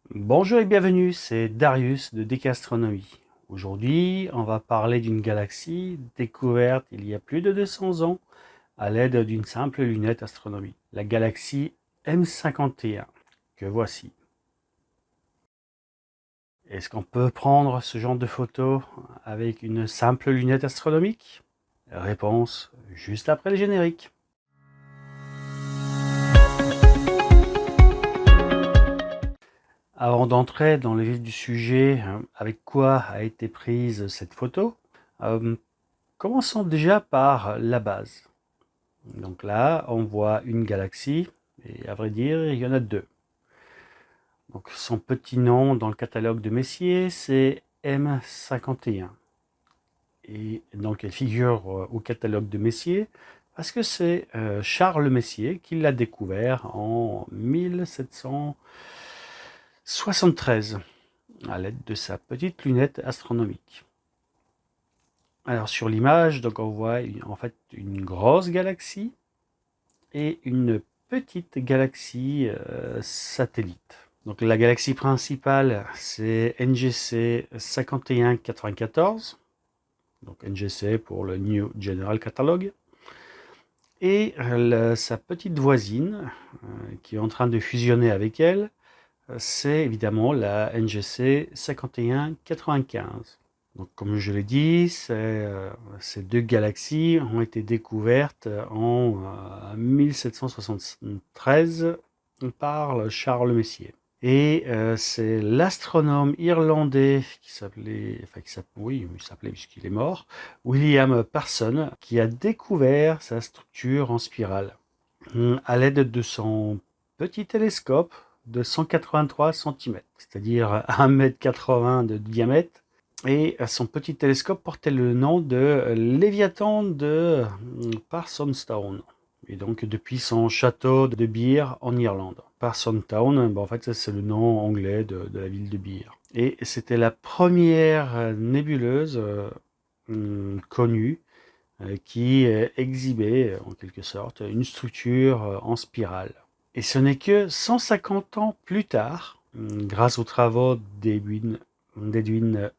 Bonjour et bienvenue, c'est Darius de Décastronomie. Aujourd'hui, on va parler d'une galaxie découverte il y a plus de 200 ans à l'aide d'une simple lunette astronomique, la galaxie M51, que voici. Est-ce qu'on peut prendre ce genre de photo avec une simple lunette astronomique? Réponse juste après le générique. Avant d'entrer dans le vif du sujet, avec quoi a été prise cette photo, commençons déjà par la base. Donc là, on voit une galaxie, et à vrai dire, il y en a deux. Donc son petit nom dans le catalogue de Messier, c'est M51. Et donc elle figure au catalogue de Messier parce que c'est Charles Messier qui l'a découvert en 1773 à l'aide de sa petite lunette astronomique. Alors sur l'image, donc on voit en fait une grosse galaxie et une petite galaxie satellite. Donc la galaxie principale, c'est NGC 5194, donc NGC pour le New General Catalog, et sa petite voisine qui est en train de fusionner avec elle, c'est évidemment la NGC 5195. Donc, comme je l'ai dit, ces deux galaxies ont été découvertes en 1773 par Charles Messier. Et c'est l'astronome irlandais oui, il s'appelait puisqu'il est mort, William Parson, qui a découvert sa structure en spirale à l'aide de son petit télescope de 183 cm, c'est-à-dire 1,80 m de diamètre. Et son petit télescope portait le nom de Léviathan de Parsonstown. Et donc depuis son château de Beer en Irlande. Parsonstown, en fait c'est le nom anglais de la ville de Beer. Et c'était la première nébuleuse connue qui exhibait en quelque sorte une structure en spirale. Et ce n'est que 150 ans plus tard, grâce aux travaux d'Edwin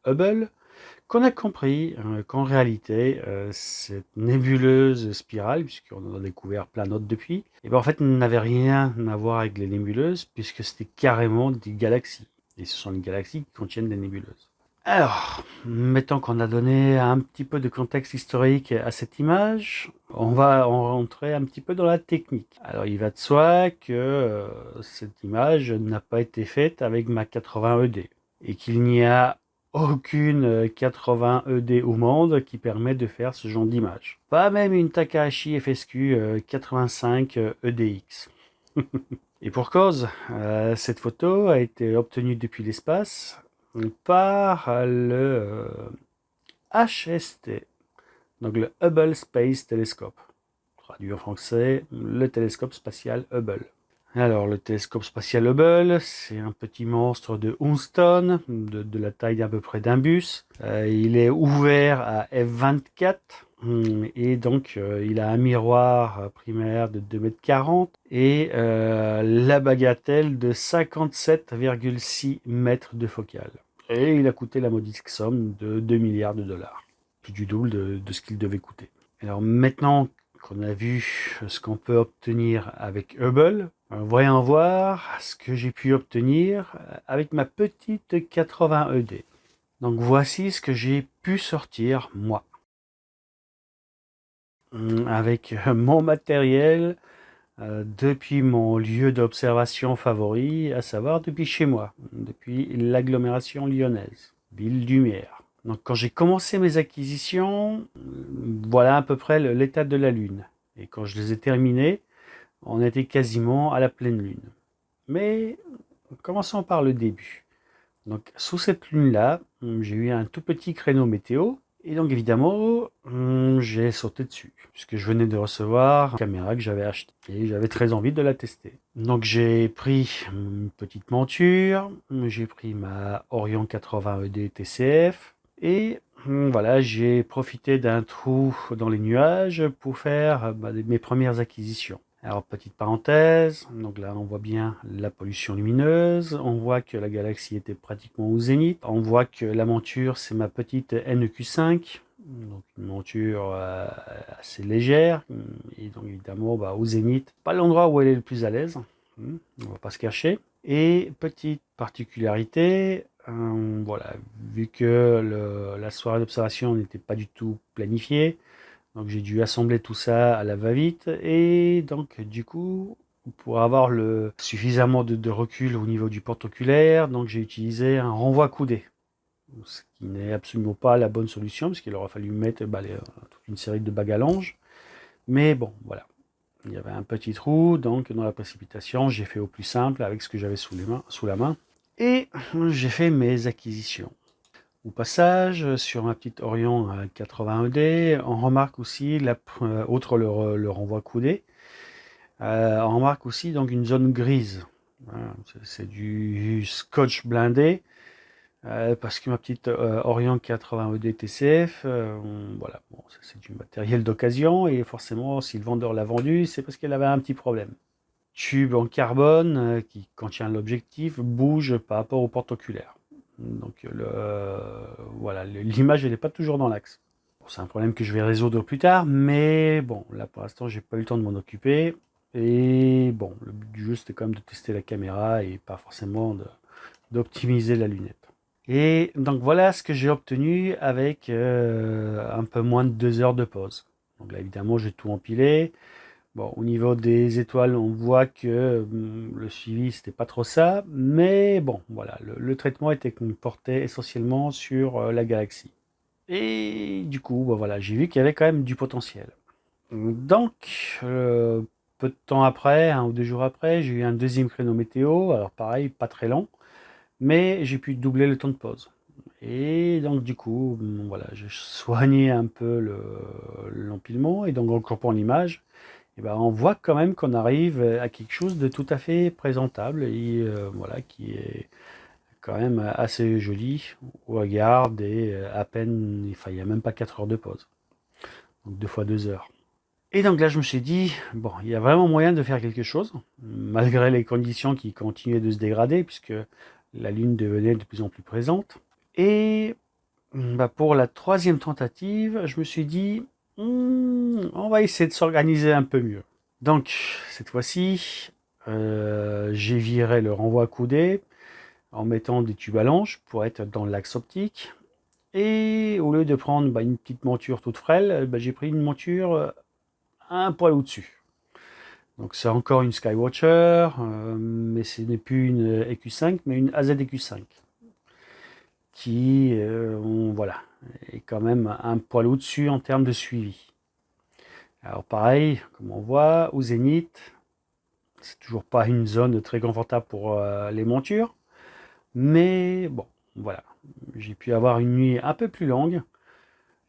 Hubble, qu'on a compris qu'en réalité, cette nébuleuse spirale, puisqu'on en a découvert plein d'autres depuis, et ben en fait n'avait rien à voir avec les nébuleuses, puisque c'était carrément des galaxies. Et ce sont les galaxies qui contiennent des nébuleuses. Alors, mettons qu'on a donné un petit peu de contexte historique à cette image, on va rentrer un petit peu dans la technique. Alors, il va de soi que cette image n'a pas été faite avec ma 80 ED et qu'il n'y a aucune 80 ED au monde qui permet de faire ce genre d'image. Pas même une Takahashi FSQ 85 EDX. Et pour cause, cette photo a été obtenue depuis l'espace par le HST, donc le Hubble Space Telescope. Traduit en français, le télescope spatial Hubble. Alors, le télescope spatial Hubble, c'est un petit monstre de 11 tonnes, de la taille d'à peu près d'un bus. Il est ouvert à f24, et donc il a un miroir primaire de 2,40 m et la bagatelle de 57,6 mètres de focale. Et il a coûté la modique somme de 2 milliards de dollars, plus du double de ce qu'il devait coûter. Alors maintenant qu'on a vu ce qu'on peut obtenir avec Hubble, voyons voir ce que j'ai pu obtenir avec ma petite 80 ED. Donc voici ce que j'ai pu sortir moi. Avec mon matériel depuis mon lieu d'observation favori, à savoir depuis chez moi, depuis l'agglomération lyonnaise, ville d'Humières. Donc quand j'ai commencé mes acquisitions, voilà à peu près l'état de la Lune. Et quand je les ai terminées, on était quasiment à la pleine Lune. Mais commençons par le début. Donc sous cette Lune-là, j'ai eu un tout petit créneau météo. Et donc évidemment, j'ai sauté dessus, puisque je venais de recevoir une caméra que j'avais achetée et j'avais très envie de la tester. Donc j'ai pris une petite monture, j'ai pris ma Orion 80 ED TCF et voilà, j'ai profité d'un trou dans les nuages pour faire mes premières acquisitions. Alors, petite parenthèse, donc là on voit bien la pollution lumineuse, on voit que la galaxie était pratiquement au zénith, on voit que la monture c'est ma petite NEQ5, donc une monture assez légère, et donc évidemment au zénith, pas l'endroit où elle est le plus à l'aise, on va pas se cacher. Et petite particularité, voilà, vu que la soirée d'observation n'était pas du tout planifiée, donc j'ai dû assembler tout ça à la va-vite et donc du coup pour avoir suffisamment de recul au niveau du porte-oculaire, donc j'ai utilisé un renvoi coudé. Ce qui n'est absolument pas la bonne solution parce qu'il aurait fallu mettre toute une série de bagues à linge. Mais bon, voilà. Il y avait un petit trou, donc dans la précipitation, j'ai fait au plus simple avec ce que j'avais sous la main. Et j'ai fait mes acquisitions. Au passage, sur ma petite Orion 81D, on remarque aussi, outre le renvoi coudé, on remarque aussi donc une zone grise. Voilà, c'est du scotch blindé, parce que ma petite Orion 80ED TCF, voilà, bon, c'est du matériel d'occasion, et forcément, si le vendeur l'a vendu, c'est parce qu'elle avait un petit problème. Tube en carbone qui contient l'objectif bouge par rapport au porte-oculaire. Donc voilà, l'image elle n'est pas toujours dans l'axe. Bon, c'est un problème que je vais résoudre plus tard, mais bon, là pour l'instant j'ai pas eu le temps de m'en occuper. Et bon, le but du jeu c'était quand même de tester la caméra et pas forcément d'optimiser la lunette. Et donc voilà ce que j'ai obtenu avec un peu moins de 2 heures de pause. Donc là évidemment j'ai tout empilé. Bon, au niveau des étoiles, on voit que le suivi, c'était pas trop ça, mais bon, voilà, le traitement était porté essentiellement sur la galaxie. Et du coup, voilà, j'ai vu qu'il y avait quand même du potentiel. Donc, peu de temps après, 1 ou 2 jours après, j'ai eu un deuxième créneau météo, alors pareil, pas très long, mais j'ai pu doubler le temps de pause. Et donc, du coup, voilà, j'ai soigné un peu l'empilement, et donc en regroupant l'image, et ben, on voit quand même qu'on arrive à quelque chose de tout à fait présentable et voilà, qui est quand même assez joli au regard des à peine, enfin il n'y a même pas 4 heures de pause, donc 2 fois 2 heures. Et donc là je me suis dit, bon, il y a vraiment moyen de faire quelque chose, malgré les conditions qui continuaient de se dégrader, puisque la Lune devenait de plus en plus présente. Et pour la troisième tentative, je me suis dit, on va essayer de s'organiser un peu mieux. Donc, cette fois-ci, j'ai viré le renvoi coudé en mettant des tubes à linge pour être dans l'axe optique. Et au lieu de prendre une petite monture toute frêle, j'ai pris une monture un poil au-dessus. Donc c'est encore une Skywatcher, mais ce n'est plus une EQ5, mais une AZ-EQ5. Qui, voilà, est quand même un poil au-dessus en termes de suivi. Alors pareil, comme on voit, au zénith, c'est toujours pas une zone très confortable pour les montures, mais bon, voilà, j'ai pu avoir une nuit un peu plus longue,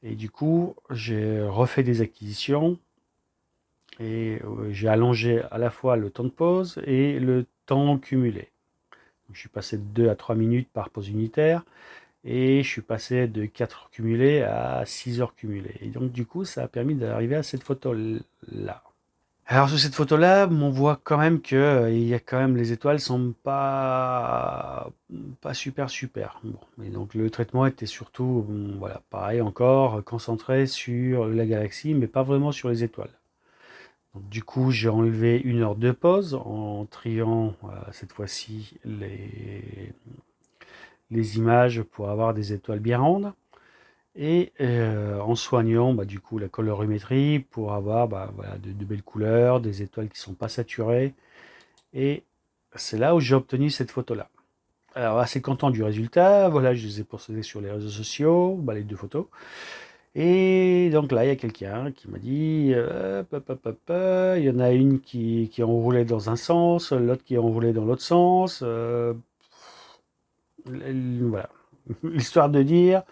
et du coup, j'ai refait des acquisitions, et j'ai allongé à la fois le temps de pause et le temps cumulé. Donc, je suis passé de 2 à 3 minutes par pause unitaire, et je suis passé de 4 heures cumulées à 6 heures cumulées. Et donc du coup, ça a permis d'arriver à cette photo-là. Alors sur cette photo-là, on voit quand même que il y a quand même les étoiles sont pas super. Bon, et donc le traitement était surtout, voilà, pareil encore, concentré sur la galaxie, mais pas vraiment sur les étoiles. Donc, du coup, j'ai enlevé 1 heure de pause en triant cette fois-ci les images pour avoir des étoiles bien rondes. Et en soignant du coup la colorimétrie pour avoir voilà, de belles couleurs, des étoiles qui ne sont pas saturées. Et c'est là où j'ai obtenu cette photo-là. Alors assez content du résultat, voilà, je les ai postées sur les réseaux sociaux, les 2 photos. Et donc là, il y a quelqu'un qui m'a dit, il y en a une qui est enroulée dans un sens, l'autre qui est enroulée dans l'autre sens. Voilà, l'histoire de dire,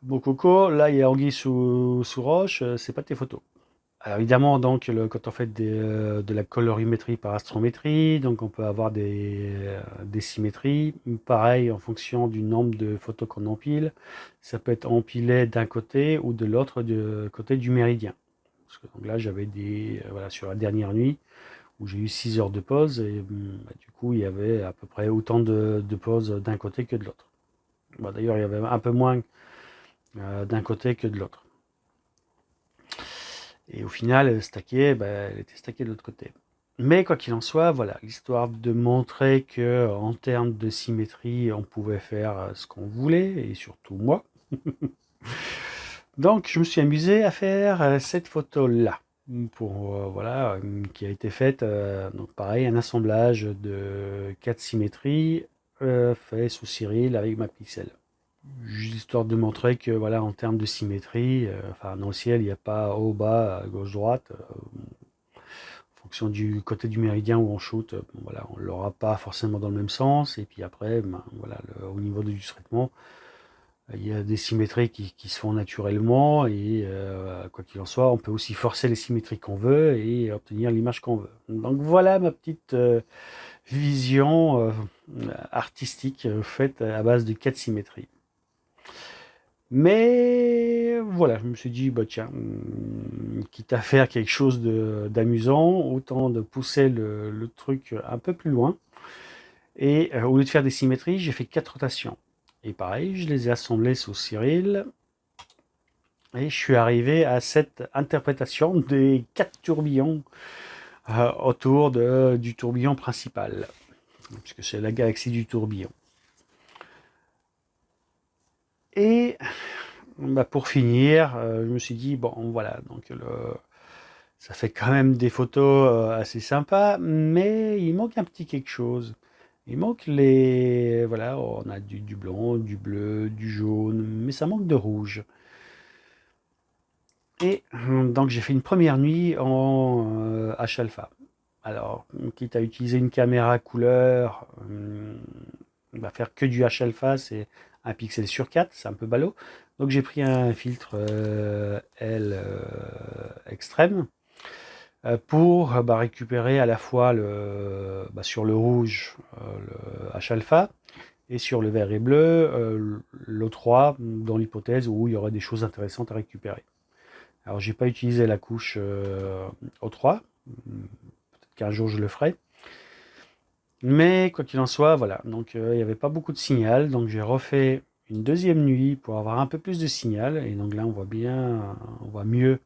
bon coco, là il y a anguille sous roche, c'est pas tes photos. Alors évidemment, donc, quand on fait de la colorimétrie par astrométrie, donc on peut avoir des symétries. Pareil, en fonction du nombre de photos qu'on empile, ça peut être empilé d'un côté ou de l'autre côté du méridien. Parce que, donc là, j'avais voilà, sur la dernière nuit, où j'ai eu 6 heures de pause, et du coup, il y avait à peu près autant de pauses d'un côté que de l'autre. D'ailleurs, il y avait un peu moins d'un côté que de l'autre. Et au final, stacker, elle était stackée de l'autre côté. Mais quoi qu'il en soit, voilà, l'histoire de montrer que en termes de symétrie, on pouvait faire ce qu'on voulait, et surtout moi. Donc, je me suis amusé à faire cette photo-là, voilà, qui a été faite, donc pareil, un assemblage de 4 symétries fait sous Cyril avec ma pixel. Juste histoire de montrer que, voilà, en termes de symétrie, enfin, dans le ciel, il n'y a pas haut, bas, gauche, droite. En fonction du côté du méridien où on shoot, voilà, on ne l'aura pas forcément dans le même sens. Et puis après, voilà, au niveau du traitement, il y a des symétries qui se font naturellement. Et quoi qu'il en soit, on peut aussi forcer les symétries qu'on veut et obtenir l'image qu'on veut. Donc voilà ma petite vision artistique faite à base de 4 symétries. Mais voilà, je me suis dit, tiens, quitte à faire quelque chose d'amusant, autant de pousser le truc un peu plus loin. Et au lieu de faire des symétries, j'ai fait 4 rotations. Et pareil, je les ai assemblées sous Cyril. Et je suis arrivé à cette interprétation des 4 tourbillons autour du tourbillon principal. Puisque c'est la galaxie du tourbillon. Et pour finir, je me suis dit, bon voilà, donc ça fait quand même des photos assez sympas, mais il manque un petit quelque chose. Il manque voilà, on a du blanc, du bleu, du jaune, mais ça manque de rouge. Et donc j'ai fait une première nuit en H-alpha. Alors, quitte à utiliser une caméra couleur, on va faire que du H-alpha, c'est un pixel sur 4, c'est un peu ballot. Donc j'ai pris un filtre L extrême pour récupérer à la fois sur le rouge le H-alpha et sur le vert et bleu l'O3 dans l'hypothèse où il y aurait des choses intéressantes à récupérer. Alors j'ai pas utilisé la couche O3, peut-être qu'un jour je le ferai. Mais quoi qu'il en soit, voilà, donc il n'y avait pas beaucoup de signal, donc j'ai refait une deuxième nuit pour avoir un peu plus de signal, et donc là on voit mieux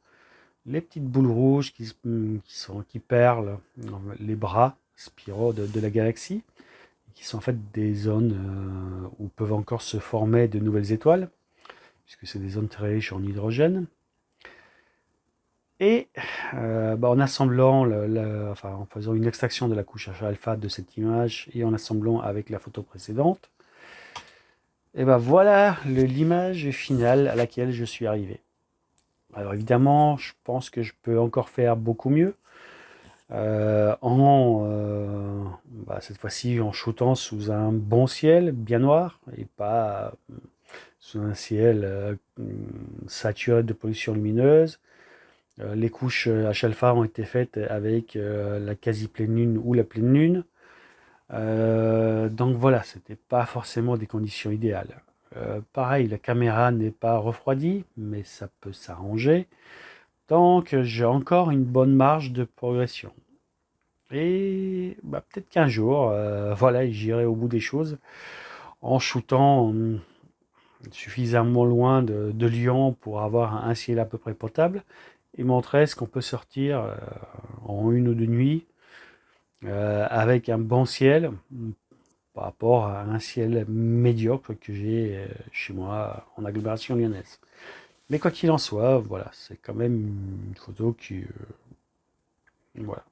les petites boules rouges qui perlent dans les bras spiraux de la galaxie, qui sont en fait des zones où peuvent encore se former de nouvelles étoiles, puisque c'est des zones très riches en hydrogène. Et en assemblant, en faisant une extraction de la couche alpha de cette image et en assemblant avec la photo précédente, et voilà l'image finale à laquelle je suis arrivé. Alors évidemment, je pense que je peux encore faire beaucoup mieux. Cette fois-ci en shootant sous un bon ciel bien noir et pas sous un ciel saturé de pollution lumineuse. Les couches H-alpha ont été faites avec la quasi-pleine lune ou la pleine lune. Donc voilà, c'était pas forcément des conditions idéales. Pareil, la caméra n'est pas refroidie, mais ça peut s'arranger. Donc j'ai encore une bonne marge de progression. Et peut-être qu'un jour, voilà, j'irai au bout des choses en shootant suffisamment loin de Lyon pour avoir un ciel à peu près potable et montrer ce qu'on peut sortir en une ou deux nuits avec un bon ciel par rapport à un ciel médiocre que j'ai chez moi en agglomération lyonnaise. Mais quoi qu'il en soit, voilà, c'est quand même une photo qui, voilà,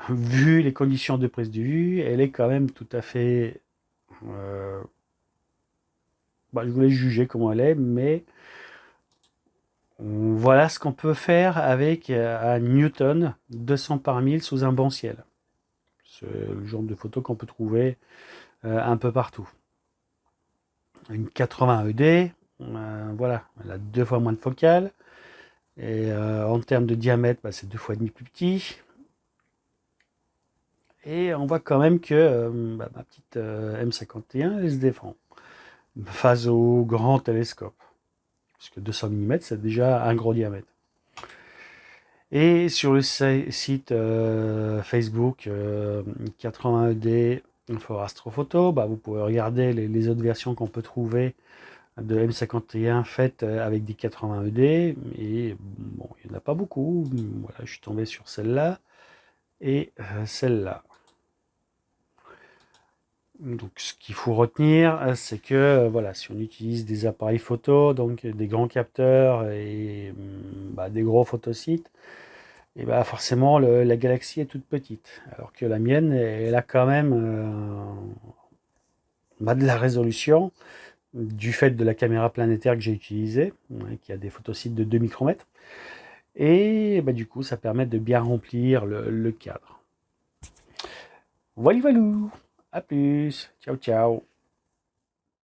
vu les conditions de prise de vue, elle est quand même tout à fait. Je voulais juger comment elle est, mais voilà ce qu'on peut faire avec un Newton 200 par 1000 sous un bon ciel. C'est le genre de photo qu'on peut trouver un peu partout. Une 80 ED, voilà, elle a 2 fois moins de focale. Et en termes de diamètre, c'est 2 fois et demi plus petit. Et on voit quand même que ma petite M51, elle se défend face au grand télescope. Puisque 200 mm, c'est déjà un gros diamètre. Et sur le site Facebook 80ED for Astrophoto, bah, vous pouvez regarder les autres versions qu'on peut trouver de M51 faites avec des 80ED. Et bon, il n'y en a pas beaucoup. Voilà, je suis tombé sur celle-là et celle-là. Donc, ce qu'il faut retenir, c'est que voilà, si on utilise des appareils photo, donc des grands capteurs et bah, des gros photosites, et bah forcément la galaxie est toute petite. Alors que la mienne, elle a quand même bah, de la résolution du fait de la caméra planétaire que j'ai utilisée, qui a des photosites de 2 micromètres. Et bah, du coup, ça permet de bien remplir le cadre. Voilà, voilà. À plus. Ciao, ciao.